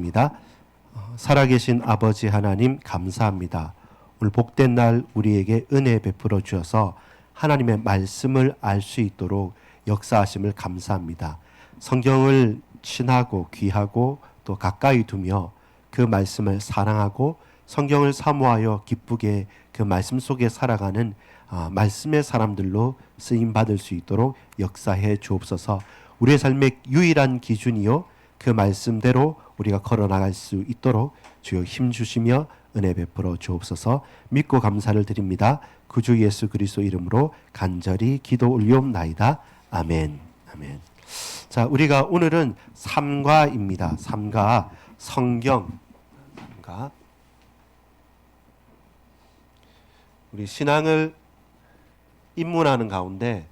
입니다. 살아계신 아버지 하나님 감사합니다. 오늘 복된 날 우리에게 은혜 베풀어 주셔서 하나님의 말씀을 알 수 있도록 역사하심을 감사합니다. 성경을 친하고 귀하고 또 가까이 두며 그 말씀을 사랑하고 성경을 사모하여 기쁘게 그 말씀 속에 살아가는 말씀의 사람들로 쓰임 받을 수 있도록 역사해 주옵소서. 우리의 삶의 유일한 기준이요 그 말씀대로 우리가 걸어나갈 수 있도록 주여 힘주시며 은혜 베풀어 주옵소서. 믿고 감사를 드립니다. 구주 예수 그리스도 이름으로 간절히 기도 올리옵나이다. 아멘. 아멘. 자, 우리가 오늘은 삼가입니다. 삼가, 성경. 삼가. 우리 신앙을 입문하는 가운데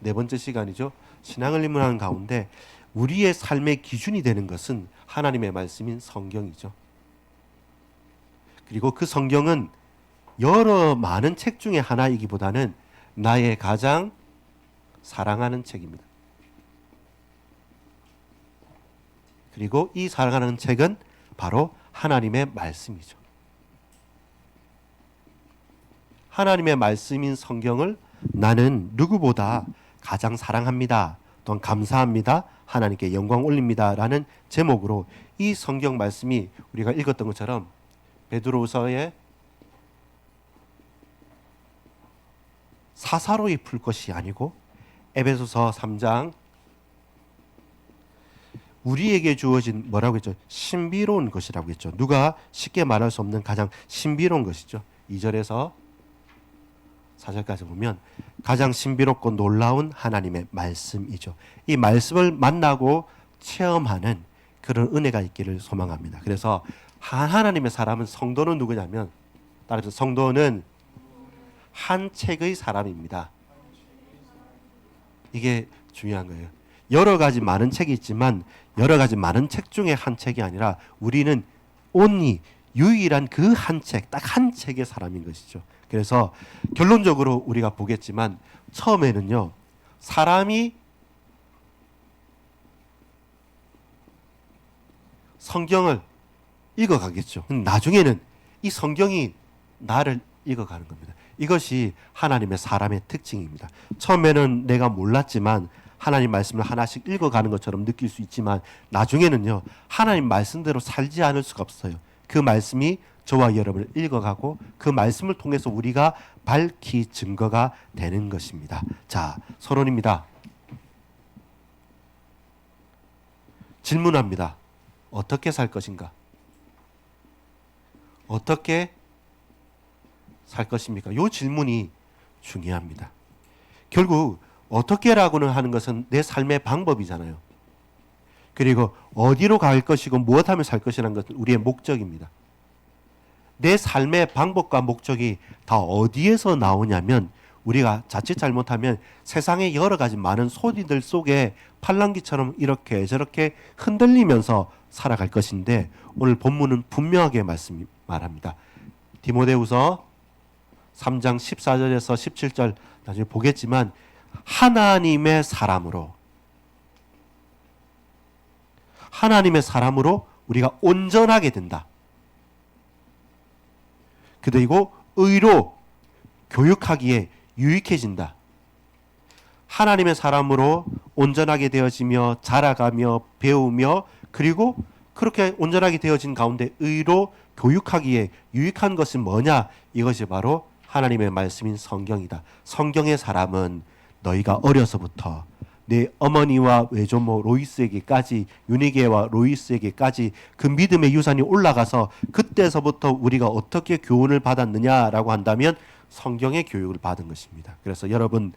네 번째 시간이죠. 신앙을 입문하는 가운데 우리의 삶의 기준이 되는 것은 하나님의 말씀인 성경이죠. 그리고 그 성경은 여러 많은 책 중에 하나이기보다는 나의 가장 사랑하는 책입니다. 그리고 이 사랑하는 책은 바로 하나님의 말씀이죠. 하나님의 말씀인 성경을 나는 누구보다 가장 사랑합니다. 또한 감사합니다. 하나님께 영광 올립니다. 라는 제목으로 이 성경 말씀이 우리가 읽었던 것처럼 베드로서의 사사로이 풀 것이 아니고 에베소서 3장 우리에게 주어진 뭐라고 했죠? 신비로운 것이라고 했죠. 누가 쉽게 말할 수 없는 가장 신비로운 것이죠. 2절에서 4절까지 보면 가장 신비롭고 놀라운 하나님의 말씀이죠. 이 말씀을 만나고 체험하는 그런 은혜가 있기를 소망합니다. 그래서 하나님의 사람은 성도는 누구냐면 따라서 성도는 한 책의 사람입니다. 이게 중요한 거예요. 여러 가지 많은 책이 있지만 여러 가지 많은 책 중에 한 책이 아니라 우리는 only 유일한 그 한 책, 딱 한 책의 사람인 것이죠. 그래서 결론적으로 우리가 보겠지만 처음에는요, 사람이 성경을 읽어가겠죠. 나중에는 이 성경이 나를 읽어가는 겁니다. 이것이 하나님의 사람의 특징입니다. 처음에는 내가 몰랐지만 하나님 말씀을 하나씩 읽어가는 것처럼 느낄 수 있지만 나중에는요, 하나님 말씀대로 살지 않을 수가 없어요. 그 말씀이 저와 여러분을 읽어가고 그 말씀을 통해서 우리가 밝히 증거가 되는 것입니다. 자, 서론입니다. 질문합니다. 어떻게 살 것인가? 어떻게 살 것입니까? 이 질문이 중요합니다. 결국 어떻게라고는 하는 것은 내 삶의 방법이잖아요. 그리고 어디로 갈 것이고 무엇하며 살 것이라는 것은 우리의 목적입니다. 내 삶의 방법과 목적이 다 어디에서 나오냐면 우리가 자칫 잘못하면 세상의 여러 가지 많은 소리들 속에 팔랑귀처럼 이렇게 저렇게 흔들리면서 살아갈 것인데 오늘 본문은 분명하게 말합니다. 디모데후서 3장 14절에서 17절 나중에 보겠지만 하나님의 사람으로 우리가 온전하게 된다. 그리고 의로 교육하기에 유익해진다. 하나님의 사람으로 온전하게 되어지며 자라가며 배우며 그리고 그렇게 온전하게 되어진 가운데 의로 교육하기에 유익한 것은 뭐냐? 이것이 바로 하나님의 말씀인 성경이다. 성경의 사람은 너희가 어려서부터 내 어머니와 외조모 로이스에게까지 유니게와 로이스에게까지 그 믿음의 유산이 올라가서 그때서부터 우리가 어떻게 교훈을 받았느냐라고 한다면 성경의 교육을 받은 것입니다. 그래서 여러분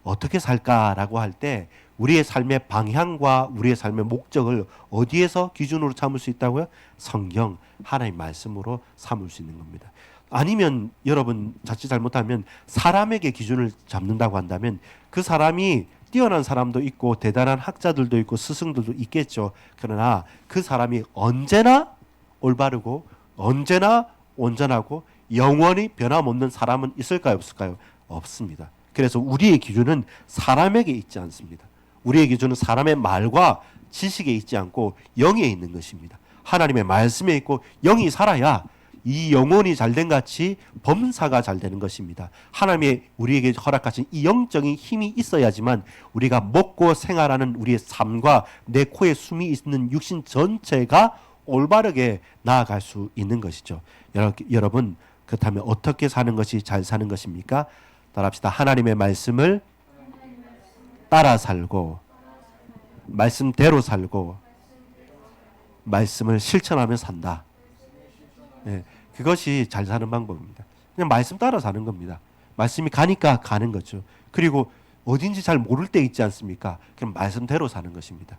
어떻게 살까라고 할 때 우리의 삶의 방향과 우리의 삶의 목적을 어디에서 기준으로 삼을 수 있다고요? 성경, 하나님 말씀으로 삼을 수 있는 겁니다. 아니면 여러분 자칫 잘못하면 사람에게 기준을 잡는다고 한다면 그 사람이 뛰어난 사람도 있고 대단한 학자들도 있고 스승들도 있겠죠. 그러나 그 사람이 언제나 올바르고 언제나 온전하고 영원히 변함없는 사람은 있을까요? 없을까요? 없습니다. 그래서 우리의 기준은 사람에게 있지 않습니다. 우리에게 주는 사람의 말과 지식에 있지 않고 영에 있는 것입니다. 하나님의 말씀에 있고 영이 살아야 이 영혼이 잘된 같이 범사가 잘 되는 것입니다. 하나님의 우리에게 허락하신 이 영적인 힘이 있어야지만 우리가 먹고 생활하는 우리의 삶과 내 코에 숨이 있는 육신 전체가 올바르게 나아갈 수 있는 것이죠. 여러분, 그렇다면 어떻게 사는 것이 잘 사는 것입니까? 따라합시다. 하나님의 말씀을 따라 살고, 말씀대로 살고, 말씀을 실천하며 산다. 네, 그것이 잘 사는 방법입니다. 그냥 말씀 따라 사는 겁니다. 말씀이 가니까 가는 거죠. 그리고 어딘지 잘 모를 때 있지 않습니까? 그럼 말씀대로 사는 것입니다.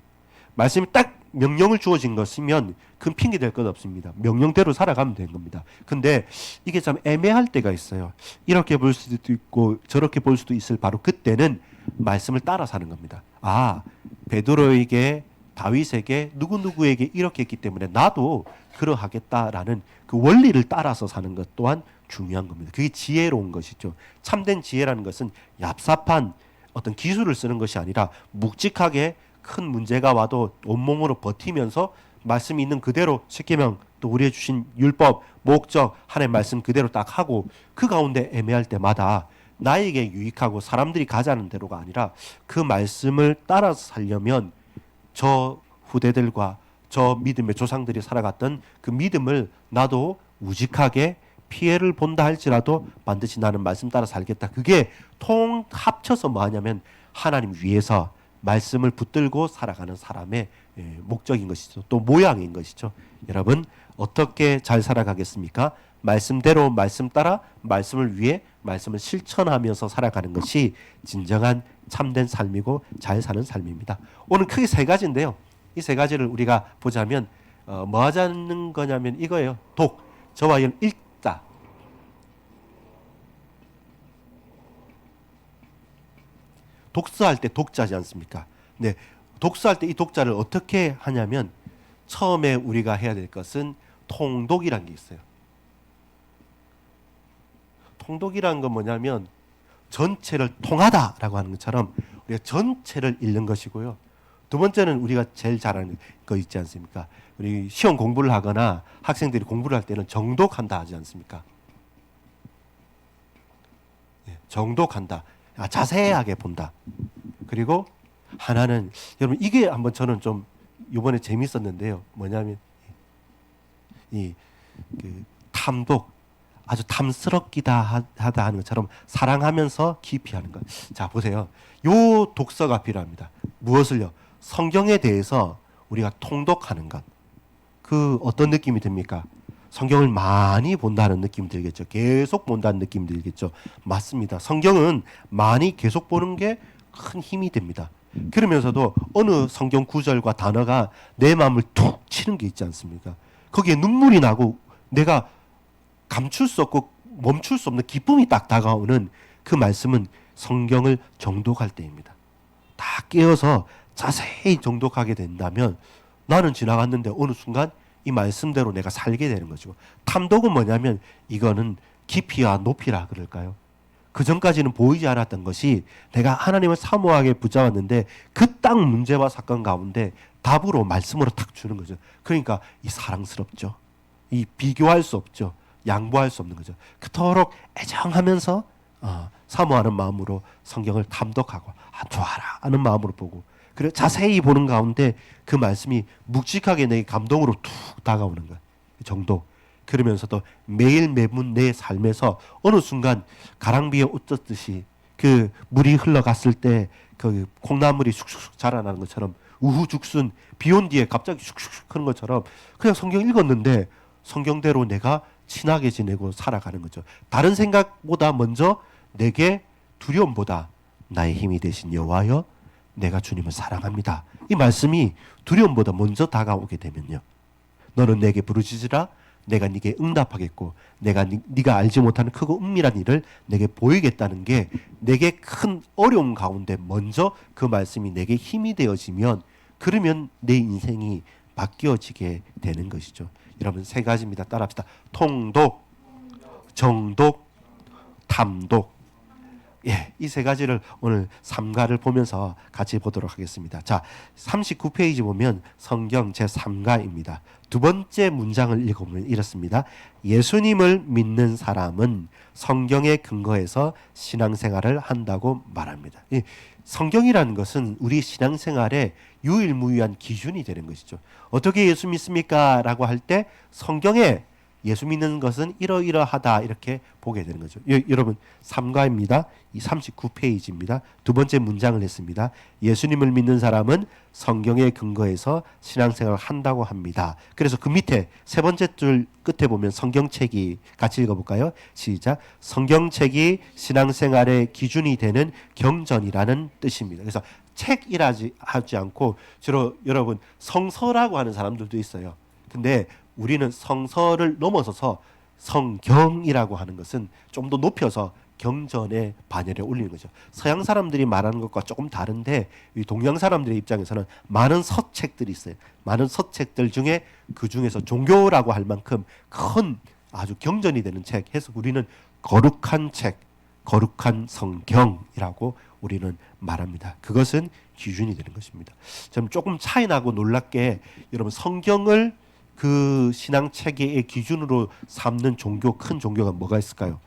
말씀이 딱 명령을 주어진 것이면 큰 핑계 될 것 없습니다. 명령대로 살아가면 되는 겁니다. 근데 이게 참 애매할 때가 있어요. 이렇게 볼 수도 있고 저렇게 볼 수도 있을 바로 그때는 말씀을 따라 사는 겁니다. 아, 베드로에게, 다윗에게, 누구누구에게 이렇게 했기 때문에 나도 그러하겠다라는 그 원리를 따라서 사는 것 또한 중요한 겁니다. 그게 지혜로운 것이죠. 참된 지혜라는 것은 얍삽한 어떤 기술을 쓰는 것이 아니라 묵직하게 큰 문제가 와도 온몸으로 버티면서 말씀이 있는 그대로 십계명 또 우리의 주신 율법, 목적, 하나님의 말씀 그대로 딱 하고 그 가운데 애매할 때마다 나에게 유익하고 사람들이 가자는 대로가 아니라 그 말씀을 따라서 살려면 저 후대들과 저 믿음의 조상들이 살아갔던 그 믿음을 나도 우직하게 피해를 본다 할지라도 반드시 나는 말씀 따라 살겠다. 그게 통 합쳐서 뭐 하냐면 하나님 위에서 말씀을 붙들고 살아가는 사람의 목적인 것이죠. 또 모양인 것이죠. 여러분 어떻게 잘 살아가겠습니까? 말씀대로 말씀 따라 말씀을 위해 말씀을 실천하면서 살아가는 것이 진정한 참된 삶이고 잘 사는 삶입니다. 오늘 크게 세 가지인데요. 이 세 가지를 우리가 보자면 뭐 하자는 거냐면 이거예요. 독, 저와 연 읽다. 독서할 때 독자지 않습니까? 네, 독서할 때 이 독자를 어떻게 하냐면 처음에 우리가 해야 될 것은 통독이라는 게 있어요. 통독이라는 건 뭐냐면 전체를 통하다라고 하는 것처럼 우리가 전체를 읽는 것이고요. 두 번째는 우리가 제일 잘하는 거 있지 않습니까? 우리 시험 공부를 하거나 학생들이 공부를 할 때는 정독한다 하지 않습니까? 네, 정독한다. 자세하게 본다. 그리고 하나는 여러분 이게 한번 저는 좀 이번에 재밌었는데요. 뭐냐면 그 탐독, 아주 탐스럽기다 하다 하는 것처럼 사랑하면서 깊이 하는 것. 자 보세요. 요 독서가 필요합니다. 무엇을요? 성경에 대해서 우리가 통독하는 것. 그 어떤 느낌이 듭니까? 성경을 많이 본다는 느낌이 들겠죠. 계속 본다는 느낌이 들겠죠. 맞습니다. 성경은 많이 계속 보는 게 큰 힘이 됩니다. 그러면서도 어느 성경 구절과 단어가 내 마음을 툭 치는 게 있지 않습니까? 거기에 눈물이 나고 내가 감출 수 없고 멈출 수 없는 기쁨이 딱 다가오는 그 말씀은 성경을 정독할 때입니다. 다 깨어서 자세히 정독하게 된다면 나는 지나갔는데 어느 순간 이 말씀대로 내가 살게 되는 것이고, 탐독은 뭐냐면 이거는 깊이와 높이라 그럴까요? 그 전까지는 보이지 않았던 것이 내가 하나님을 사모하게 붙잡았는데 그 딱 문제와 사건 가운데 답으로 말씀으로 탁 주는 거죠. 그러니까 이 사랑스럽죠. 이 비교할 수 없죠. 양보할 수 없는 거죠. 그토록 애정하면서 사모하는 마음으로 성경을 탐독하고 좋아라 하는 마음으로 보고, 그리고 자세히 보는 가운데 그 말씀이 묵직하게 내 감동으로 툭 다가오는 거예요. 정도. 그러면서도 매일 매분 내 삶에서 어느 순간 가랑비에 옷 젖듯이 그 물이 흘러갔을 때 그 콩나물이 쑥쑥 자라나는 것처럼 우후죽순 비 온 뒤에 갑자기 쑥쑥 하는 것처럼 그냥 성경 읽었는데 성경대로 내가 친하게 지내고 살아가는 거죠. 다른 생각보다 먼저 내게 두려움보다 나의 힘이 되신 여호와여 내가 주님을 사랑합니다. 이 말씀이 두려움보다 먼저 다가오게 되면요. 너는 내게 부르짖으라 내가 네게 응답하겠고 내가 네가 알지 못하는 크고 은밀한 일을 내게 보이겠다는 게 내게 큰 어려움 가운데 먼저 그 말씀이 내게 힘이 되어지면 그러면 내 인생이 바뀌어지게 되는 것이죠. 여러분 세 가지입니다. 따라합시다. 통독, 정독, 탐독. 이 세 가지를 오늘 삼가를 보면서 같이 보도록 하겠습니다. 자, 39페이지 보면 성경 제3가입니다. 두 번째 문장을 읽어보면 이렇습니다. 예수님을 믿는 사람은 성경에 근거해서 신앙생활을 한다고 말합니다. 이 성경이라는 것은 우리 신앙생활의 유일무이한 기준이 되는 것이죠. 어떻게 예수 믿습니까? 라고 할 때 성경에 예수 믿는 것은 이러이러하다 이렇게 보게 되는 거죠. 여러분 3가입니다. 이 39페이지입니다. 두 번째 문장을 했습니다. 예수님을 믿는 사람은 성경에 근거해서 신앙생활을 한다고 합니다. 그래서 그 밑에 세 번째 줄 끝에 보면 성경책이 같이 읽어볼까요? 시작. 성경책이 신앙생활의 기준이 되는 경전이라는 뜻입니다. 그래서 책이라지 하지 않고 주로 여러분 성서라고 하는 사람들도 있어요. 근데 우리는 성서를 넘어서서 성경이라고 하는 것은 좀 더 높여서 경전의 반열에 올리는 거죠. 서양 사람들이 말하는 것과 조금 다른데 이 동양 사람들의 입장에서는 많은 서책들이 있어요. 많은 서책들 중에 그 중에서 종교라고 할 만큼 큰 아주 경전이 되는 책 해서 우리는 거룩한 책, 거룩한 성경이라고 우리는 말합니다. 그것은 기준이 되는 것입니다. 좀 조금 차이 나고 놀랍게 여러분 성경을 그 신앙 체계의 기준으로 삼는 종교, 큰 종교가 뭐가 있을까요?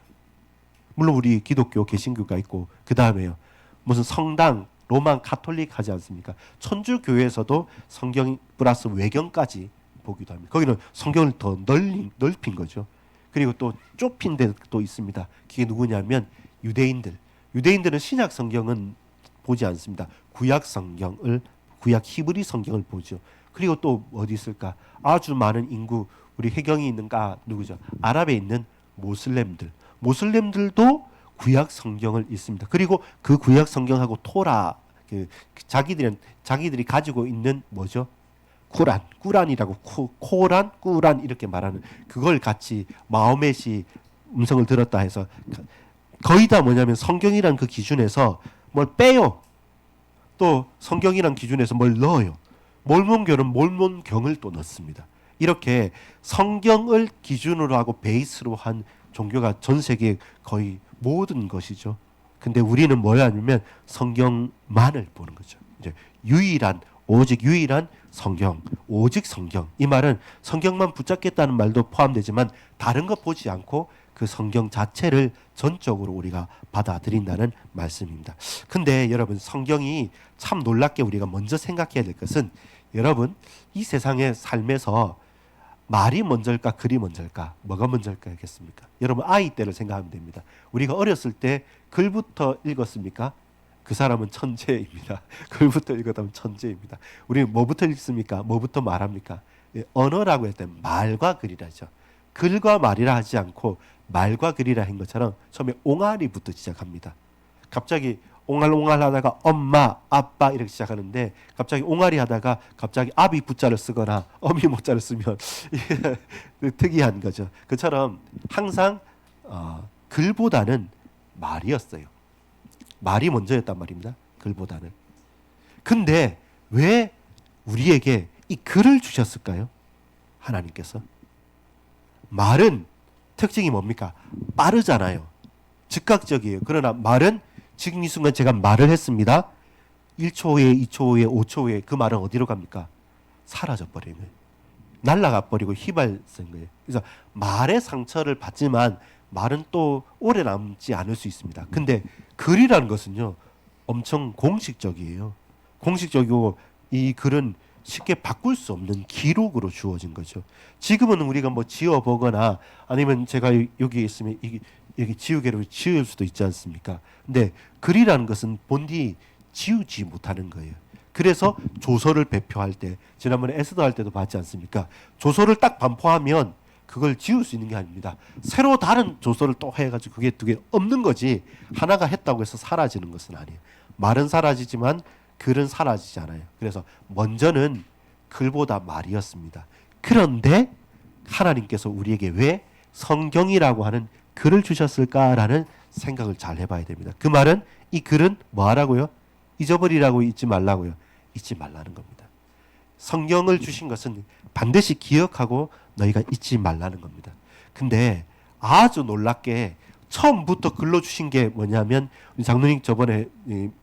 물론 우리 기독교, 개신교가 있고 그 다음에요. 무슨 성당, 로만 가톨릭 하지 않습니까? 천주교에서도 성경 플러스 외경까지 보기도 합니다. 거기는 성경을 더 넓힌 거죠. 그리고 또 좁힌 데도 있습니다. 그게 누구냐면 유대인들. 유대인들은 신약 성경은 보지 않습니다. 구약 성경을, 구약 히브리 성경을 보죠. 그리고 또 어디 있을까? 아주 많은 인구, 우리 해경이 있는가 누구죠? 아랍에 있는 모슬렘들. 모슬렘들도 구약 성경을 읽습니다. 그리고 그 구약 성경하고 토라, 자기들이 가지고 있는 뭐죠? 꾸란이라고 코란, 꾸란 이렇게 말하는 그걸 같이 마호멧이 음성을 들었다 해서 거의 다 뭐냐면 성경이란 그 기준에서 뭘 빼요. 또 성경이란 기준에서 뭘 넣어요. 몰몬교는 몰몬경을 또 넣습니다. 이렇게 성경을 기준으로 하고 베이스로 한 종교가 전 세계 거의 모든 것이죠. 근데 우리는 뭐냐면 성경만을 보는 거죠. 이제 오직 유일한 성경, 오직 성경. 이 말은 성경만 붙잡겠다는 말도 포함되지만 다른 거 보지 않고 그 성경 자체를 전적으로 우리가 받아들인다는 말씀입니다. 근데 여러분 성경이 참 놀랍게 우리가 먼저 생각해야 될 것은 여러분 이 세상의 삶에서 말이 먼저일까 글이 먼저일까 뭐가 먼저일까겠습니까? 여러분 아이 때를 생각하면 됩니다. 우리가 어렸을 때 글부터 읽었습니까? 그 사람은 천재입니다. 글부터 읽었다면 천재입니다. 우리 뭐부터 읽습니까? 뭐부터 말합니까? 언어라고 할 때 말과 글이라죠. 글과 말이라 하지 않고 말과 글이라 한 것처럼 처음에 옹알이부터 시작합니다. 갑자기 옹알옹알 하다가 엄마, 아빠 이렇게 시작하는데 갑자기 옹알이 하다가 갑자기 아비 부자를 쓰거나 어미 모자를 쓰면 특이한 거죠. 그처럼 항상 글보다는 말이었어요. 말이 먼저였단 말입니다. 글보다는. 근데 왜 우리에게 이 글을 주셨을까요? 하나님께서. 말은 특징이 뭡니까? 빠르잖아요. 즉각적이에요. 그러나 말은 지금 이 순간 제가 말을 했습니다. 1초 후에, 2초 후에, 5초 후에 그 말은 어디로 갑니까? 사라져 버리는 거예요. 날아가 버리고 휘발된 거예요. 그래서 말의 상처를 받지만 말은 또 오래 남지 않을 수 있습니다. 근데 글이라는 것은요 엄청 공식적이에요. 공식적이고 이 글은 쉽게 바꿀 수 없는 기록으로 주어진 거죠. 지금은 우리가 뭐 지워보거나 아니면 제가 여기 있으면 여기 지우개로 지울 수도 있지 않습니까? 근데 글이라는 것은 본디 지우지 못하는 거예요. 그래서 조서를 배표할 때 지난번에 에스더 할 때도 봤지 않습니까? 조서를 딱 반포하면 그걸 지울 수 있는 게 아닙니다. 새로 다른 조서를 또 해가지고 그게 두 개 없는 거지 하나가 했다고 해서 사라지는 것은 아니에요. 말은 사라지지만 글은 사라지지 않아요. 그래서 먼저는 글보다 말이었습니다. 그런데 하나님께서 우리에게 왜 성경이라고 하는 글을 주셨을까라는 생각을 잘 해봐야 됩니다. 그 말은 이 글은 뭐 하라고요? 잊어버리라고 잊지 말라고요. 잊지 말라는 겁니다. 성경을 주신 것은 반드시 기억하고 너희가 잊지 말라는 겁니다. 근데 아주 놀랍게 처음부터 글로 주신 게 뭐냐면 우리 장로님 저번에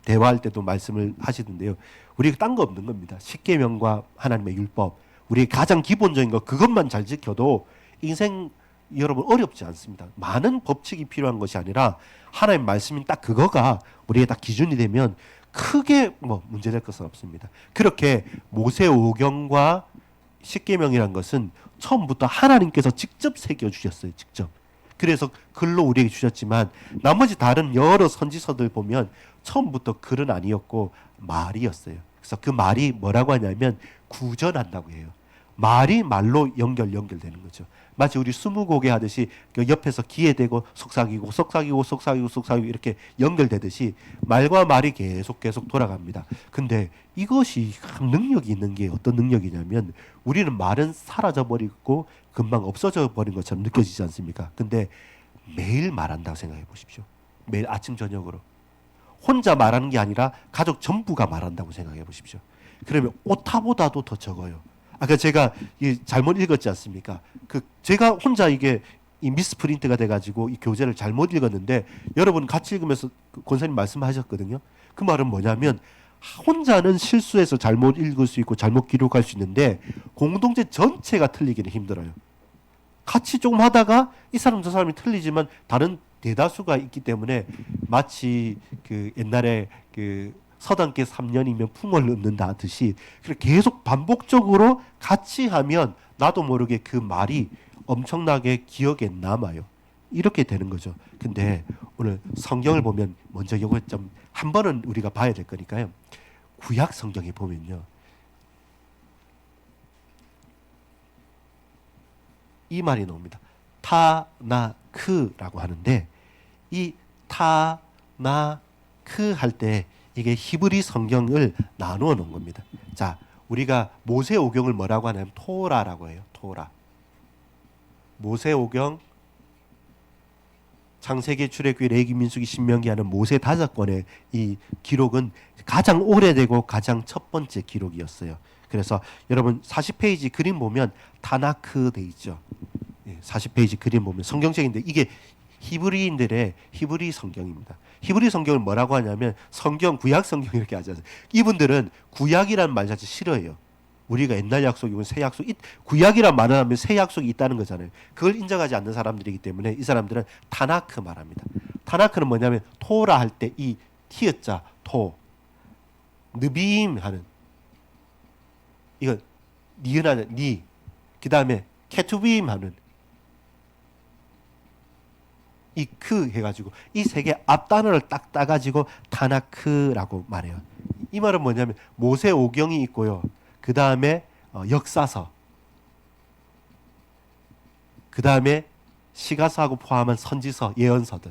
대화할 때도 말씀을 하시던데요. 우리가 딴 거 없는 겁니다. 십계명과 하나님의 율법. 우리 가장 기본적인 거 그것만 잘 지켜도 인생 여러분 어렵지 않습니다. 많은 법칙이 필요한 것이 아니라 하나님 말씀인 딱 그거가 우리의 딱 기준이 되면 크게 뭐 문제될 것은 없습니다. 그렇게 모세오경과 십계명이란 것은 처음부터 하나님께서 직접 새겨 주셨어요. 직접. 그래서 글로 우리에게 주셨지만 나머지 다른 여러 선지서들 보면 처음부터 글은 아니었고 말이었어요. 그래서 그 말이 뭐라고 하냐면 구전한다고 해요. 말이 말로 연결되는 거죠. 마치 우리 스무고개 하듯이 그 옆에서 기에 대고 속삭이고 이렇게 연결되듯이 말과 말이 계속 돌아갑니다. 근데 이것이 능력이 있는 게 어떤 능력이냐면 우리는 말은 사라져 버리고 금방 없어져 버린 것처럼 느껴지지 않습니까? 근데 매일 말한다고 생각해 보십시오. 매일 아침 저녁으로. 혼자 말하는 게 아니라 가족 전부가 말한다고 생각해 보십시오. 그러면 오타보다도 더 적어요. 아까 제가 잘못 읽었지 않습니까? 제가 혼자 이게 이 미스프린트가 돼가지고 이 교재를 잘못 읽었는데 여러분 같이 읽으면서 권사님 말씀하셨거든요. 그 말은 뭐냐면 혼자는 실수해서 잘못 읽을 수 있고 잘못 기록할 수 있는데 공동체 전체가 틀리기는 힘들어요. 같이 조금 하다가 이 사람 저 사람이 틀리지만 다른 대다수가 있기 때문에 마치 그 옛날에 그 서당계 3년이면 풍을 얻는다 하듯이 계속 반복적으로 같이 하면 나도 모르게 그 말이 엄청나게 기억에 남아요. 이렇게 되는 거죠. 근데 오늘 성경을 보면 먼저 이거 좀 한 번은 우리가 봐야 될 거니까요. 구약 성경에 보면요. 이 말이 나옵니다. 타나크라고 하는데 이 타나크 할 때 이게 히브리 성경을 나누어 놓은 겁니다. 자, 우리가 모세오경을 뭐라고 하냐면 토라라고 해요. 토라. 모세오경, 창세기, 출애굽기, 레위기, 민수기, 신명기 하는 모세 5권의 이 기록은 가장 오래되고 가장 첫 번째 기록이었어요. 그래서 여러분 40페이지 그림 보면 타나크 돼 있죠. 40페이지 그림 보면 성경책인데 이게 히브리인들의 히브리 성경입니다. 히브리 성경을 뭐라고 하냐면 성경, 구약 성경 이렇게 하지 않아요. 이분들은 구약이라는 말 자체 싫어해요. 우리가 옛날 약속이고 새 약속, 구약이란 말을 하면 새 약속이 있다는 거잖아요. 그걸 인정하지 않는 사람들이기 때문에 이 사람들은 타나크 말합니다. 타나크는 뭐냐면 토라 할 때 이 티읕자 토, 느비임 하는 이건 니은하는 니, 그 다음에 케투빔 하는 이 크 해가지고 이 세 개 앞단어를 딱 따가지고 타나크라고 말해요. 이 말은 뭐냐면 모세오경이 있고요. 그 다음에 역사서, 그 다음에 시가서하고 포함한 선지서, 예언서들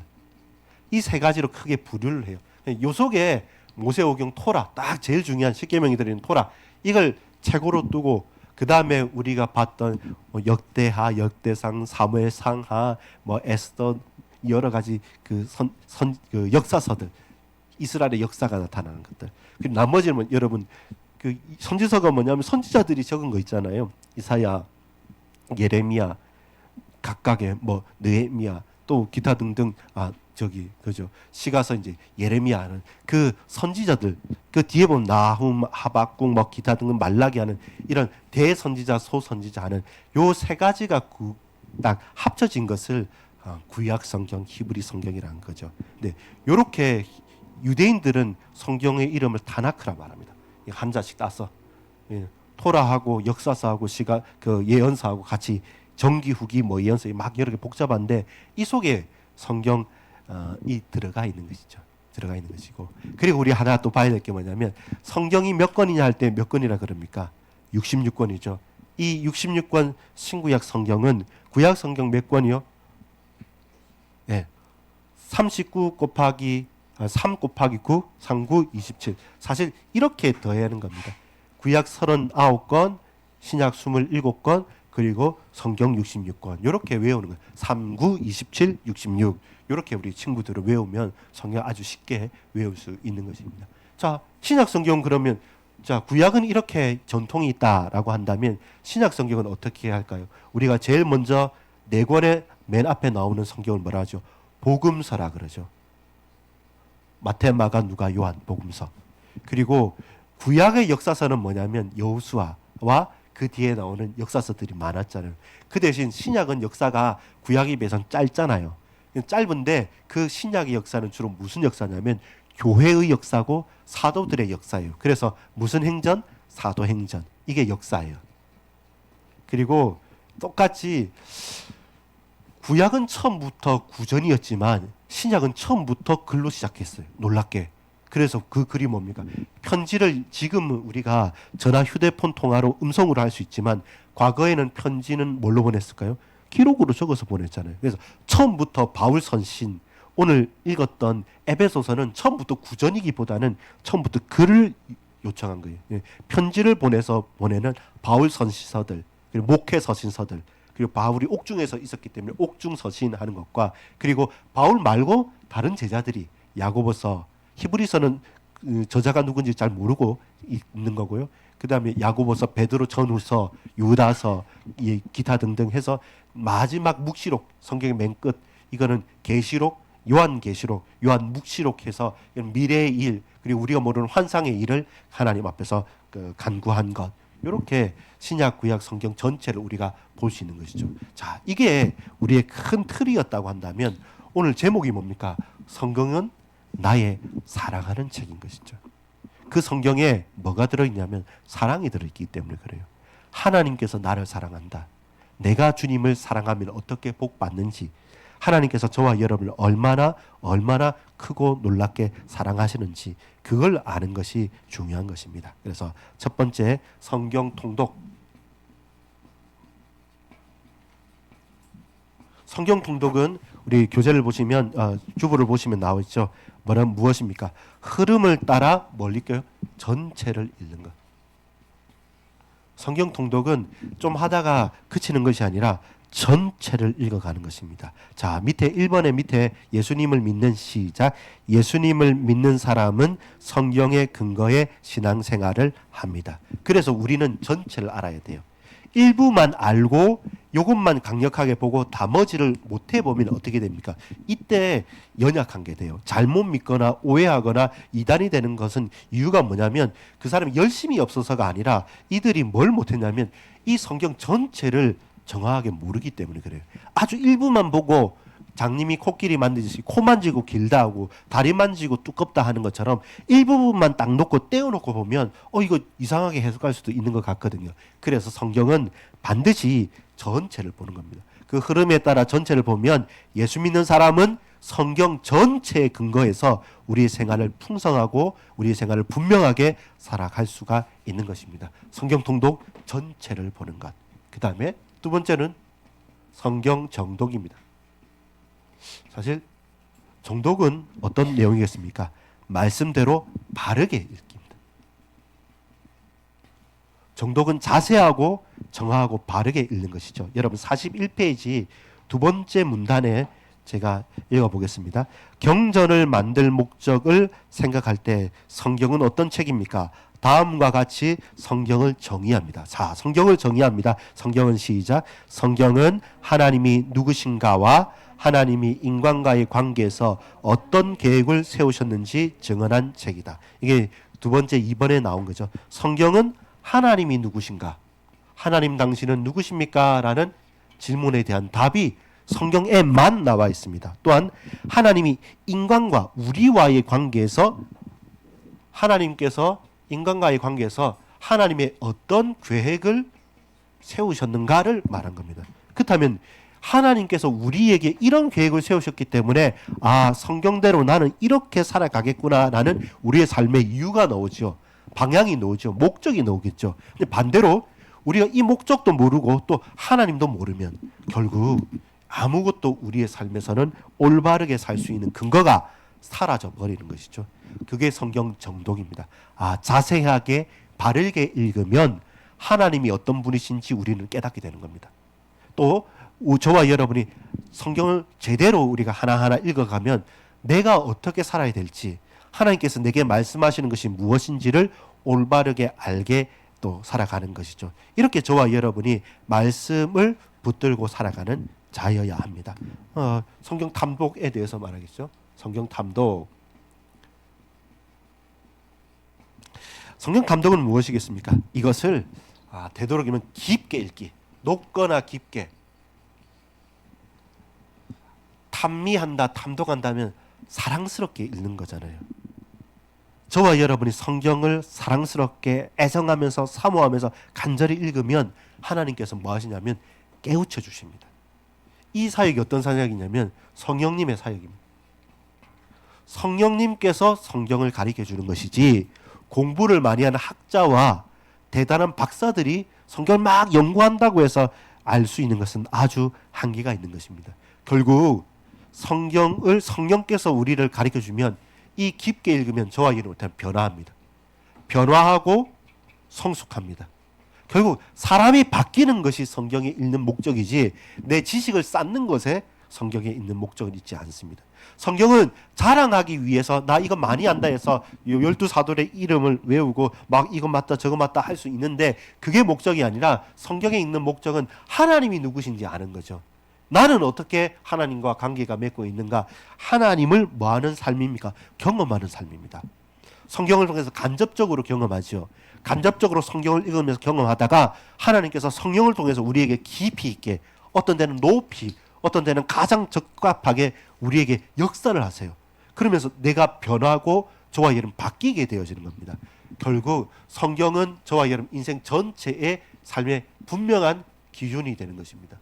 이 세 가지로 크게 분류를 해요. 요 속에 모세오경 토라 딱 제일 중요한 십계명이 들어있는 토라 이걸 최고로 두고 그 다음에 우리가 봤던 역대하, 역대상, 사무엘상하, 에스더 여러 가지 그 역사서들 이스라엘의 역사가 나타나는 것들. 그리고 나머지는 여러분 그 선지서가 뭐냐면 선지자들이 적은 거 있잖아요. 이사야, 예레미야, 각각의 느헤미야 또 기타 등등 그죠 시가서 이제 예레미야는 그 선지자들 그 뒤에 보면 나훔, 하박국 기타 등등 말라기 하는 이런 대선지자, 소선지자 하는 요 세 가지가 딱 합쳐진 것을 구약 성경, 히브리 성경이라는 거죠. 근데 요렇게 유대인들은 성경의 이름을 타나크라 말합니다. 한자씩 따서 토라하고 역사서하고 그 예언서하고 같이 정기 후기 예언서 막 여러 개 복잡한데 이 속에 성경이 들어가 있는 것이죠. 들어가 있는 것이고 그리고 우리 하나 또 봐야 될 게 뭐냐면 성경이 몇 권이냐 할 때 몇 권이라 그럽니까? 66권이죠. 이 66권 신구약 성경은 구약 성경 몇 권이요? 39 곱하기 3 곱하기 9, 39, 27. 사실 이렇게 더해야 하는 겁니다. 구약 39권, 신약 27권, 그리고 성경 66권. 이렇게 외우는 거예요. 39, 27, 66. 이렇게 우리 친구들을 외우면 성경 아주 쉽게 외울 수 있는 것입니다. 자, 신약 성경 그러면 자, 구약은 이렇게 전통이 있다라고 한다면 신약 성경은 어떻게 할까요? 우리가 제일 먼저 4권의 맨 앞에 나오는 성경을 뭐라 하죠? 복음서라 그러죠. 마태, 마가, 누가, 요한 복음서. 그리고 구약의 역사서는 뭐냐면 여호수아와 그 뒤에 나오는 역사서들이 많았잖아요. 그 대신 신약은 역사가 구약에 비해서는 짧잖아요. 짧은데 그 신약의 역사는 주로 무슨 역사냐면 교회의 역사고 사도들의 역사예요. 그래서 무슨 행전? 사도행전. 이게 역사예요. 그리고 똑같이 구약은 처음부터 구전이었지만 신약은 처음부터 글로 시작했어요. 놀랍게. 그래서 그 글이 뭡니까? 편지를 지금은 우리가 전화 휴대폰 통화로 음성으로 할 수 있지만 과거에는 편지는 뭘로 보냈을까요? 기록으로 적어서 보냈잖아요. 그래서 처음부터 바울 선신, 오늘 읽었던 에베소서는 처음부터 구전이기보다는 처음부터 글을 요청한 거예요. 편지를 보내서 보내는 바울 선시서들, 그리고 목회 서신서들, 그리고 바울이 옥중에서 있었기 때문에 옥중 서신 하는 것과, 그리고 바울 말고 다른 제자들이 야고보서, 히브리서는 저자가 누군지 잘 모르고 있는 거고요. 그 다음에 야고보서, 베드로 전후서, 유다서, 기타 등등 해서 마지막 묵시록, 성경의 맨 끝, 이거는 계시록, 요한계시록, 요한묵시록 해서 미래의 일, 그리고 우리가 모르는 환상의 일을 하나님 앞에서 간구한 것. 이렇게 신약 구약 성경 전체를 우리가 볼 수 있는 것이죠. 자, 이게 우리의 큰 틀이었다고 한다면 오늘 제목이 뭡니까? 성경은 나의 사랑하는 책인 것이죠. 그 성경에 뭐가 들어있냐면 사랑이 들어있기 때문에 그래요. 하나님께서 나를 사랑한다. 내가 주님을 사랑하면 어떻게 복 받는지, 하나님께서 저와 여러분을 얼마나 크고 놀랍게 사랑하시는지 그걸 아는 것이 중요한 것입니다. 그래서 첫 번째, 성경 통독. 성경 통독은 우리 교재를 보시면 주부를 보시면 나와 있죠. 무엇입니까? 흐름을 따라 뭘 읽어요? 전체를 읽는 것. 성경 통독은 좀 하다가 그치는 것이 아니라 전체를 읽어가는 것입니다. 자, 밑에 1번에 밑에 예수님을 믿는 시작. 예수님을 믿는 사람은 성경의 근거에 신앙생활을 합니다. 그래서 우리는 전체를 알아야 돼요. 일부만 알고 이것만 강력하게 보고 나머지를 못 해보면 어떻게 됩니까? 이때 연약한 게 돼요. 잘못 믿거나 오해하거나 이단이 되는 것은 이유가 뭐냐면 그 사람이 열심히 없어서가 아니라 이들이 뭘 못했냐면 이 성경 전체를 정확하게 모르기 때문에 그래요. 아주 일부만 보고 장님이 코끼리 만지듯이 코 만지고 길다 하고 다리 만지고 두껍다 하는 것처럼 일부분만 딱 놓고 떼어놓고 보면 이거 이상하게 해석할 수도 있는 것 같거든요. 그래서 성경은 반드시 전체를 보는 겁니다. 그 흐름에 따라 전체를 보면 예수 믿는 사람은 성경 전체에 근거해서 우리의 생활을 풍성하고 우리의 생활을 분명하게 살아갈 수가 있는 것입니다. 성경 통독 전체를 보는 것. 그 다음에 두 번째는 성경 정독입니다. 사실 정독은 어떤 내용이겠습니까? 말씀대로 바르게 읽기입니다. 정독은 자세하고 정확하고 바르게 읽는 것이죠. 여러분 41페이지 두 번째 문단에 제가 읽어보겠습니다. 경전을 만들 목적을 생각할 때 성경은 어떤 책입니까? 다음과 같이 성경을 정의합니다. 자, 성경을 정의합니다. 성경은 시작. 성경은 하나님이 누구신가와 하나님이 인간과의 관계에서 어떤 계획을 세우셨는지 증언한 책이다. 이게 두 번째 2번에 나온 거죠. 성경은 하나님이 누구신가? 하나님 당신은 누구십니까? 라는 질문에 대한 답이 성경에만 나와 있습니다. 또한 하나님이 인간과 우리와의 관계에서 하나님께서 인간과의 관계에서 하나님의 어떤 계획을 세우셨는가를 말한 겁니다. 그렇다면 하나님께서 우리에게 이런 계획을 세우셨기 때문에 성경대로 나는 이렇게 살아가겠구나라는 우리의 삶의 이유가 나오죠. 방향이 나오죠. 목적이 나오겠죠. 근데 반대로 우리가 이 목적도 모르고 또 하나님도 모르면 결국 아무것도 우리의 삶에서는 올바르게 살 수 있는 근거가 사라져 버리는 것이죠. 그게 성경 정독입니다. 자세하게 바르게 읽으면 하나님이 어떤 분이신지 우리는 깨닫게 되는 겁니다. 또 저와 여러분이 성경을 제대로 우리가 하나하나 읽어가면 내가 어떻게 살아야 될지, 하나님께서 내게 말씀하시는 것이 무엇인지를 올바르게 알게 또 살아가는 것이죠. 이렇게 저와 여러분이 말씀을 붙들고 살아가는 자여야 합니다. 성경 탐독에 대해서 말하겠죠. 성경 탐독. 성경 탐독은 무엇이겠습니까? 이것을 되도록이면 깊게 읽기, 높거나 깊게. 탐미한다, 탐독한다면 사랑스럽게 읽는 거잖아요. 저와 여러분이 성경을 사랑스럽게 애정하면서 사모하면서 간절히 읽으면 하나님께서 뭐 하시냐면 깨우쳐 주십니다. 이 사역이 어떤 사역이냐면 성령님의 사역입니다. 성령님께서 성경을 가르쳐 주는 것이지 공부를 많이 하는 학자와 대단한 박사들이 성경을 막 연구한다고 해서 알 수 있는 것은 아주 한계가 있는 것입니다. 결국 성경을 성령께서 우리를 가르쳐 주면 이 깊게 읽으면 저와 여러분 변화합니다. 변화하고 성숙합니다. 결국 사람이 바뀌는 것이 성경에 읽는 목적이지 내 지식을 쌓는 것에 성경에 있는 목적은 있지 않습니다. 성경은 자랑하기 위해서 나 이거 많이 안다 해서 12사도의 이름을 외우고 막 이거 맞다 저거 맞다 할 수 있는데 그게 목적이 아니라 성경에 있는 목적은 하나님이 누구신지 아는 거죠. 나는 어떻게 하나님과 관계가 맺고 있는가? 하나님을 뭐하는 삶입니까? 경험하는 삶입니다. 성경을 통해서 간접적으로 경험하죠. 간접적으로 성경을 읽으면서 경험하다가 하나님께서 성령을 통해서 우리에게 깊이 있게 어떤 데는 높이 어떤 데는 가장 적합하게 우리에게 역사를 하세요. 그러면서 내가 변하고 저와 여러분 바뀌게 되어지는 겁니다. 결국 성경은 저와 여러분 인생 전체의 삶의 분명한 기준이 되는 것입니다.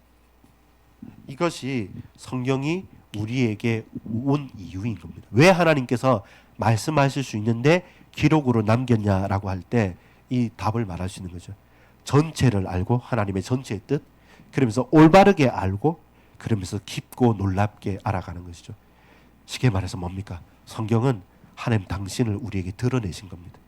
이것이 성경이 우리에게 온 이유인 겁니다. 왜 하나님께서 말씀하실 수 있는데 기록으로 남겼냐라고 할 때 이 답을 말할 수 있는 거죠. 전체를 알고 하나님의 전체의 뜻, 그러면서 올바르게 알고 그러면서 깊고 놀랍게 알아가는 것이죠. 쉽게 말해서 뭡니까? 성경은 하나님 당신을 우리에게 드러내신 겁니다.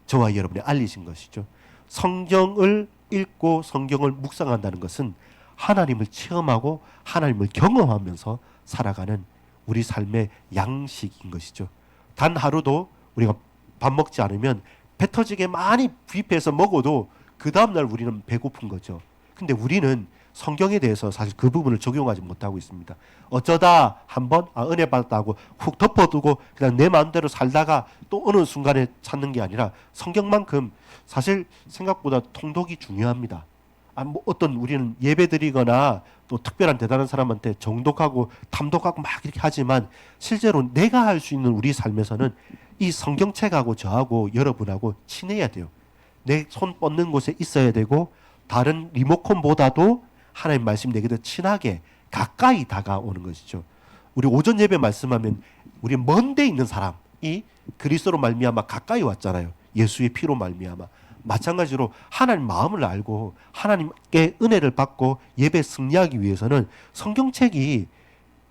저와 여러분이 알리신 것이죠. 성경을 읽고 성경을 묵상한다는 것은 하나님을 체험하고 하나님을 경험하면서 살아가는 우리 삶의 양식인 것이죠. 단 하루도 우리가 밥 먹지 않으면 배 터지게 많이 구입해서 먹어도 그 다음날 우리는 배고픈 거죠. 근데 우리는 성경에 대해서 사실 그 부분을 적용하지 못하고 있습니다. 어쩌다 한번 은혜 받았다고 훅 덮어두고 그냥 내 마음대로 살다가 또 어느 순간에 찾는 게 아니라 성경만큼 사실 생각보다 통독이 중요합니다. 뭐 어떤 우리는 예배드리거나 또 특별한 대단한 사람한테 정독하고 탐독하고 막 이렇게 하지만 실제로 내가 할 수 있는 우리 삶에서는 이 성경책하고 저하고 여러분하고 친해야 돼요. 내 손 뻗는 곳에 있어야 되고 다른 리모컨보다도 하나님 말씀 내게 더 친하게 가까이 다가오는 것이죠. 우리 오전 예배 말씀하면 우리 먼 데 있는 사람이 그리스도로 말미암아 가까이 왔잖아요. 예수의 피로 말미암아. 마찬가지로 하나님 마음을 알고 하나님께 은혜를 받고 예배 승리하기 위해서는 성경책이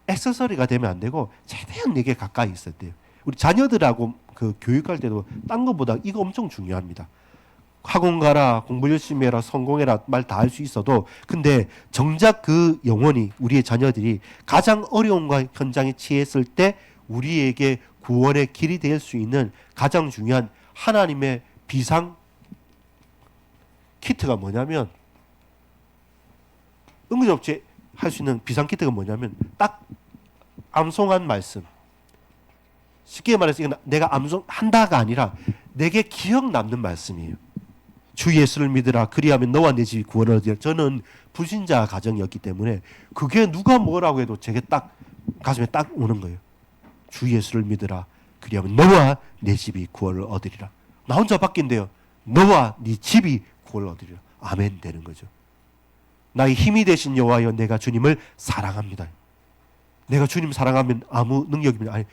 액세서리가 되면 안 되고 최대한 내게 가까이 있어야 돼요. 우리 자녀들하고 그 교육할 때도 딴 것보다 이거 엄청 중요합니다. 학원 가라, 공부 열심히 해라, 성공해라 말 다 할 수 있어도 근데 정작 그 영혼이 우리의 자녀들이 가장 어려운 현장에 처했을 때 우리에게 구원의 길이 될 수 있는 가장 중요한 하나님의 비상 키트가 뭐냐면 응급조치 할 수 있는 비상 키트가 뭐냐면 딱 암송한 말씀. 쉽게 말해서 이건 내가 암송한다가 아니라 내게 기억 남는 말씀이에요. 주 예수를 믿으라 그리하면 너와 내 집이 구원을 얻으리라. 저는 불신자 가정이었기 때문에 그게 누가 뭐라고 해도 제게 딱 가슴에 딱 오는 거예요. 주 예수를 믿으라 그리하면 너와 내 집이 구원을 얻으리라. 나 혼자 바뀐대요. 너와 네 집이 구원을 얻으리라. 아멘 되는 거죠. 나의 힘이 되신 여호와여 내가 주님을 사랑합니다. 내가 주님 사랑하면 아무 능력이면 아니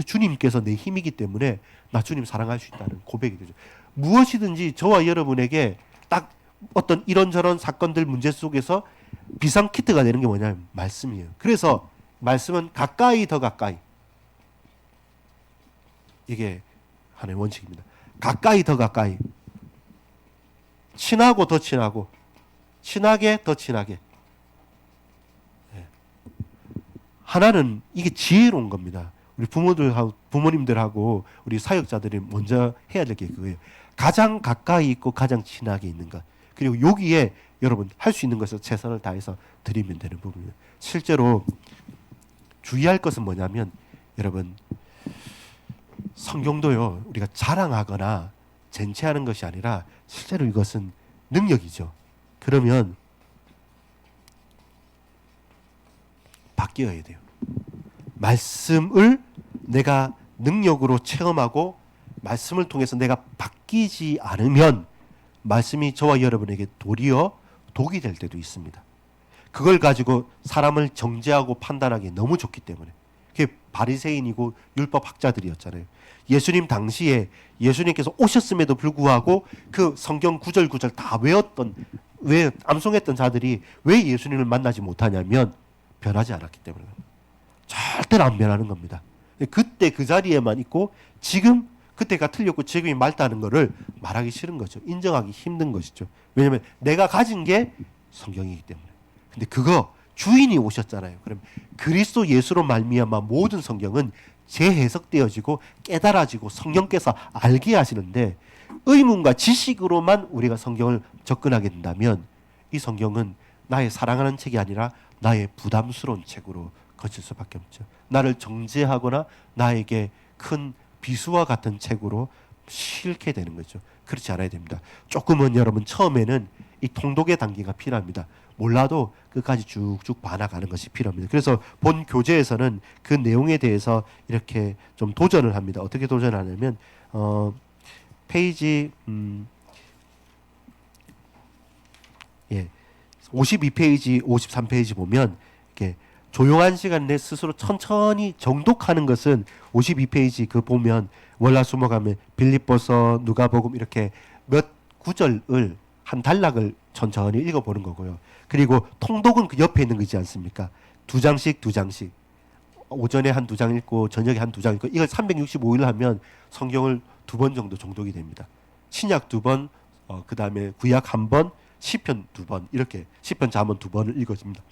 주님께서 내 힘이기 때문에 나 주님 사랑할 수 있다는 고백이 되죠. 무엇이든지 저와 여러분에게 딱 어떤 이런저런 사건들 문제 속에서 비상키트가 되는 게 뭐냐면 말씀이에요. 그래서 말씀은 가까이 더 가까이 이게 하나의 원칙입니다. 가까이 더 가까이 친하고 더 친하고 친하게 더 친하게 하나는 이게 지혜로운 겁니다. 우리 부모님들하고 우리 사역자들이 먼저 해야 될 게 그거예요. 가장 가까이 있고 가장 친하게 있는 것. 그리고 여기에 여러분 할 수 있는 것을 최선을 다해서 드리면 되는 부분이에요. 실제로 주의할 것은 뭐냐면 여러분 성경도요 우리가 자랑하거나 쟁취하는 것이 아니라 실제로 이것은 능력이죠. 그러면 바뀌어야 돼요. 말씀을 내가 능력으로 체험하고 말씀을 통해서 내가 바뀌지 않으면 말씀이 저와 여러분에게 도리어 독이 될 때도 있습니다. 그걸 가지고 사람을 정죄하고 판단하기 너무 좋기 때문에. 그게 바리새인이고 율법 학자들이었잖아요. 예수님 당시에 예수님께서 오셨음에도 불구하고 그 성경 구절구절 다 왜 암송했던 자들이 왜 예수님을 만나지 못하냐면 변하지 않았기 때문에 절대로 안 변하는 겁니다. 그때 그 자리에만 있고 지금 그때가 틀렸고 지금이 맞다는 것을 말하기 싫은 거죠. 인정하기 힘든 것이죠. 왜냐하면 내가 가진 게 성경이기 때문에. 근데 그거 주인이 오셨잖아요. 그럼 그리스도 예수로 말미암아 모든 성경은 재해석되어지고 깨달아지고 성령께서 알게 하시는데 의문과 지식으로만 우리가 성경을 접근하게 된다면 이 성경은 나의 사랑하는 책이 아니라 나의 부담스러운 책으로 거칠 수밖에 없죠. 나를 정죄하거나 나에게 큰 비수와 같은 책으로 싫게 되는 거죠. 그렇지 않아야 됩니다. 조금은 여러분 처음에는 이 통독의 단계가 필요합니다. 몰라도 끝까지 쭉쭉 봐나가는 것이 필요합니다. 그래서 본 교재에서는 그 내용에 대해서 이렇게 좀 도전을 합니다. 어떻게 도전하냐면 페이지 52페이지, 53페이지 보면 이렇게 조용한 시간 내 스스로 천천히 정독하는 것은 52페이지 그 보면 월화수목하면 빌립보서, 누가복음 이렇게 몇 구절을 한 단락을 천천히 읽어보는 거고요. 그리고 통독은 그 옆에 있는 거지 않습니까? 두 장씩 오전에 한 두 장 읽고 저녁에 한 두 장 읽고 이걸 365일 하면 성경을 2번 정도 정독이 됩니다. 신약 2번, 그 다음에 구약 1번, 시편 2번 이렇게 시편 잠언 2번을 읽어줍니다.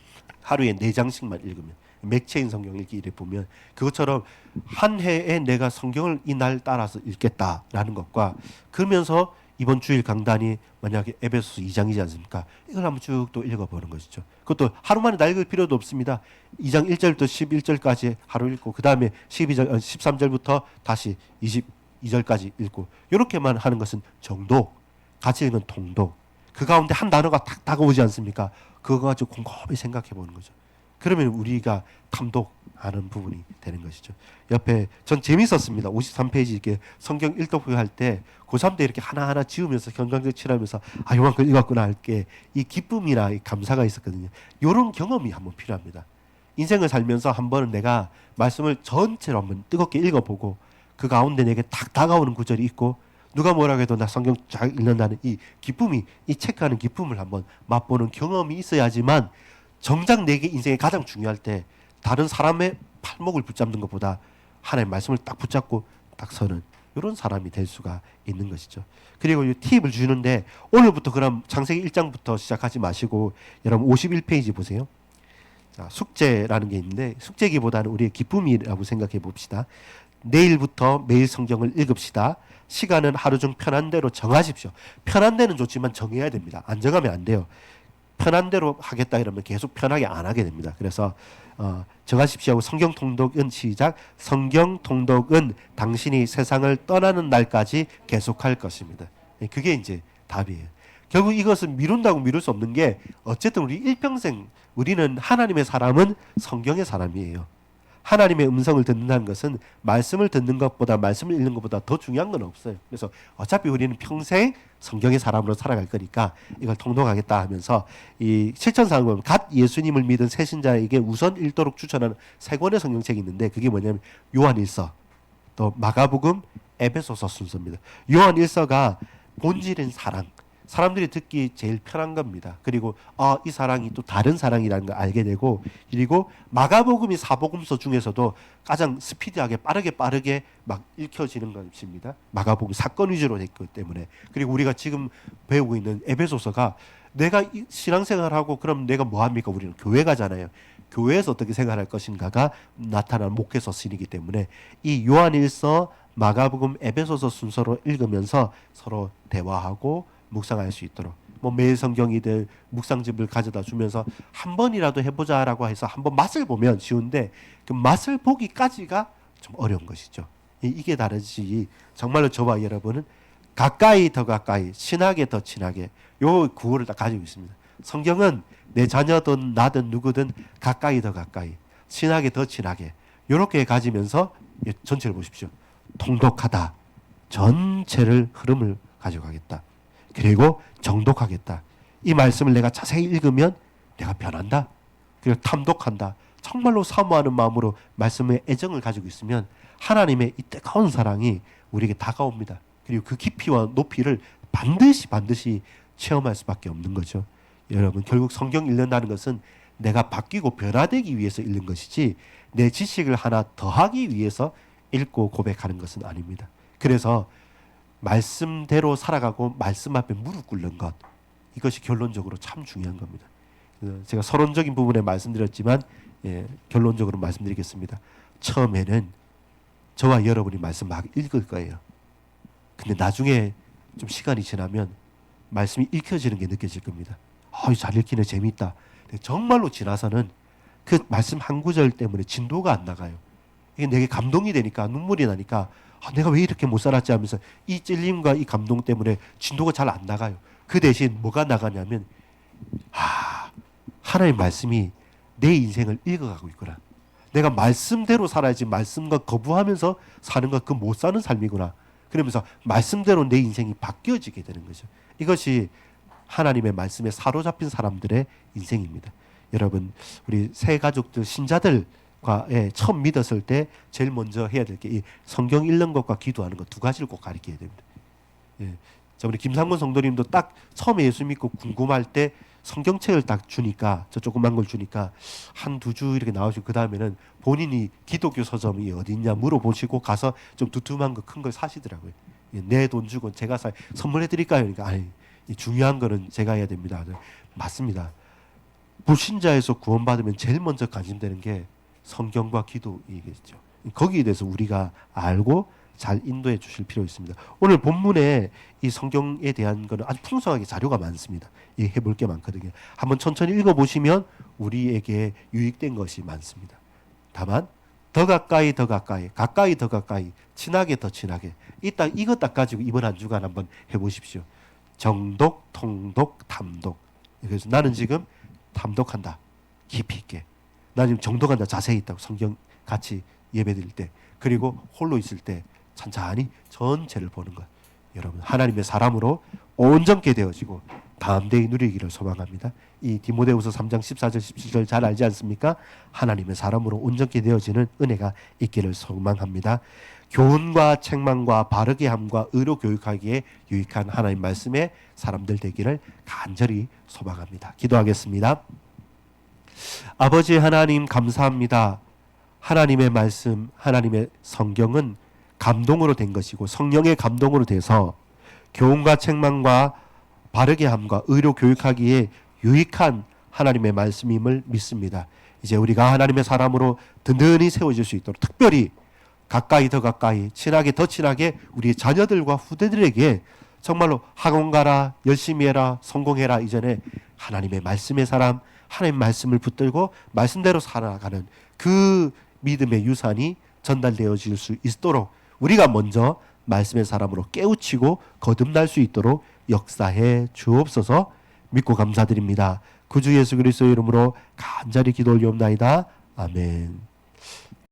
하루에 4장씩만 읽으면 맥체인 성경 읽기 이래 보면 그것처럼 한 해에 내가 성경을 이 날 따라서 읽겠다라는 것과 그러면서 이번 주일 강단이 만약에 에베소서 2장이지 않습니까? 이걸 한번 쭉 또 읽어보는 것이죠. 그것도 하루 만에 다 읽을 필요도 없습니다. 2장 1절부터 11절까지 하루 읽고 그 다음에 13절부터 다시 22절까지 읽고 이렇게만 하는 것은 정독, 같이 읽는 통독. 그 가운데 한 단어가 탁 다가오지 않습니까? 그거 가지고 곰곰이 생각해 보는 거죠. 그러면 우리가 탐독하는 부분이 되는 것이죠. 옆에 전 재밌었습니다. 53페이지 이렇게 성경 일독 할 때 고3 때 이렇게 하나하나 지우면서 경강적 칠하면서 요만큼 읽었구나 할게 이 기쁨이나 이 감사가 있었거든요. 이런 경험이 한번 필요합니다. 인생을 살면서 한 번은 내가 말씀을 전체로 한번 뜨겁게 읽어보고 그 가운데 내게 탁 다가오는 구절이 있고 누가 뭐라고 해도 나 성경 잘 읽는다는 이 기쁨이 이 체크하는 기쁨을 한번 맛보는 경험이 있어야지만 정작 내게 인생에 가장 중요할 때 다른 사람의 팔목을 붙잡는 것보다 하나님의 말씀을 딱 붙잡고 딱 서는 이런 사람이 될 수가 있는 것이죠. 그리고 이 팁을 주는데 오늘부터 그럼 창세기 1장부터 시작하지 마시고 여러분 51페이지 보세요. 자, 숙제라는 게 있는데 숙제기보다는 우리의 기쁨이라고 생각해 봅시다. 내일부터 매일 성경을 읽읍시다. 시간은 하루 중 편한 대로 정하십시오. 편한 데는 좋지만 정해야 됩니다. 안 정하면 안 돼요. 편한 대로 하겠다 이러면 계속 편하게 안 하게 됩니다. 그래서 정하십시오 하고 성경 통독은 시작. 성경 통독은 당신이 세상을 떠나는 날까지 계속할 것입니다. 그게 이제 답이에요. 결국 이것은 미룬다고 미룰 수 없는 게 어쨌든 우리 일평생 우리는 하나님의 사람은 성경의 사람이에요. 하나님의 음성을 듣는다는 것은 말씀을 듣는 것보다 말씀을 읽는 것보다 더 중요한 건 없어요. 그래서 어차피 우리는 평생 성경의 사람으로 살아갈 거니까 이걸 통독하겠다 하면서 이 실천사항을 보면 갓 예수님을 믿은 새신자에게 우선 읽도록 추천하는 3권의 성경책이 있는데 그게 뭐냐면 요한일서, 또 마가복음, 에베소서 순서입니다. 요한일서가 본질은 사랑, 사람들이 듣기 제일 편한 겁니다. 그리고 이 사랑이 또 다른 사랑이라는 걸 알게 되고, 그리고 마가복음이 사복음서 중에서도 가장 스피디하게 빠르게 막 읽혀지는 것입니다. 마가복음 사건 위주로 됐기 때문에. 그리고 우리가 지금 배우고 있는 에베소서가 내가 신앙생활하고 그럼 내가 뭐합니까? 우리는 교회 가잖아요. 교회에서 어떻게 생활할 것인가가 나타나는 목회서신이기 때문에 이 요한일서, 마가복음, 에베소서 순서로 읽으면서 서로 대화하고 묵상할 수 있도록 뭐 매일 성경이든 묵상집을 가져다 주면서 한 번이라도 해보자라고 해서 한번 맛을 보면 쉬운데 그 맛을 보기까지가 좀 어려운 것이죠. 이게 다르지. 정말로 저와 여러분은 가까이 더 가까이, 친하게 더 친하게 요 구호를 다 가지고 있습니다. 성경은 내 자녀든 나든 누구든 가까이 더 가까이, 친하게 더 친하게 이렇게 가지면서 전체를 보십시오. 통독하다. 전체를 흐름을 가져가겠다. 그리고 정독하겠다. 이 말씀을 내가 자세히 읽으면 내가 변한다. 그리고 탐독한다. 정말로 사모하는 마음으로 말씀에 애정을 가지고 있으면 하나님의 이 뜨거운 사랑이 우리에게 다가옵니다. 그리고 그 깊이와 높이를 반드시 체험할 수밖에 없는 거죠. 여러분, 결국 성경 읽는다는 것은 내가 바뀌고 변화되기 위해서 읽는 것이지 내 지식을 하나 더하기 위해서 읽고 고백하는 것은 아닙니다. 그래서 말씀대로 살아가고 말씀 앞에 무릎 꿇는 것, 이것이 결론적으로 참 중요한 겁니다. 제가 서론적인 부분에 말씀드렸지만 결론적으로 말씀드리겠습니다. 처음에는 저와 여러분이 말씀 막 읽을 거예요. 근데 나중에 좀 시간이 지나면 말씀이 읽혀지는 게 느껴질 겁니다. 잘 읽히네, 재미있다. 정말로 지나서는 그 말씀 한 구절 때문에 진도가 안 나가요. 이게 내게 감동이 되니까, 눈물이 나니까 내가 왜 이렇게 못 살았지 하면서 이 찔림과 이 감동 때문에 진도가 잘 안 나가요. 그 대신 뭐가 나가냐면 하나님의 말씀이 내 인생을 읽어가고 있구나. 내가 말씀대로 살아야지 말씀과 거부하면서 사는 것, 그 못 사는 삶이구나. 그러면서 말씀대로 내 인생이 바뀌어지게 되는 거죠. 이것이 하나님의 말씀에 사로잡힌 사람들의 인생입니다. 여러분, 우리 새 가족들, 신자들과 처음 믿었을 때 제일 먼저 해야 될 게 이 성경 읽는 것과 기도하는 것 두 가지를 꼭 가르쳐야 됩니다. 우리 김상곤 성도님도 딱 처음에 예수 믿고 궁금할 때 성경책을 딱 주니까, 저 조그만 걸 주니까 한 두 주 이렇게 나오시고, 그 다음에는 본인이 기독교 서점이 어디 있냐 물어보시고 가서 좀 두툼한 거 큰 걸 사시더라고요. 내 돈 주고 제가 선물해 드릴까요? 그러니까 아니, 중요한 거는 제가 해야 됩니다. 맞습니다. 불신자에서 구원받으면 제일 먼저 관심되는 게 성경과 기도이겠죠. 거기에 대해서 우리가 알고 잘 인도해 주실 필요 있습니다. 오늘 본문에 이 성경에 대한 거는 아주 풍성하게 자료가 많습니다. 해볼 게 많거든요. 한번 천천히 읽어보시면 우리에게 유익된 것이 많습니다. 다만 더 가까이 더 가까이, 가까이 더 가까이, 친하게 더 친하게, 이것 딱 가지고 이번 한 주간 한번 해보십시오. 정독, 통독, 탐독. 그래서 나는 지금 탐독한다, 깊이 있게. 나는 지금 정독한다, 자세히 있다고. 성경 같이 예배드릴 때, 그리고 홀로 있을 때 찬찬히 전체를 보는 것. 여러분, 하나님의 사람으로 온전케 되어지고 담대히 누리기를 소망합니다. 이 디모데후서 3장 14절 17절 잘 알지 않습니까? 하나님의 사람으로 온전케 되어지는 은혜가 있기를 소망합니다. 교훈과 책망과 바르게 함과 의로 교육하기에 유익한 하나님 말씀의 사람들 되기를 간절히 소망합니다. 기도하겠습니다. 아버지 하나님, 감사합니다. 하나님의 말씀, 하나님의 성경은 감동으로 된 것이고 성령의 감동으로 돼서 교훈과 책망과 바르게 함과 의로 교육하기에 유익한 하나님의 말씀임을 믿습니다. 이제 우리가 하나님의 사람으로 든든히 세워질 수 있도록, 특별히 가까이 더 가까이, 친하게 더 친하게 우리 자녀들과 후대들에게 정말로 학원 가라, 열심히 해라, 성공해라 이전에 하나님의 말씀의 사람, 하나님의 말씀을 붙들고 말씀대로 살아가는 그 믿음의 유산이 전달되어질 수 있도록 우리가 먼저 말씀의 사람으로 깨우치고 거듭날 수 있도록 역사해 주옵소서. 믿고 감사드립니다. 구주 예수 그리스도의 이름으로 간절히 기도 올리옵나이다. 아멘.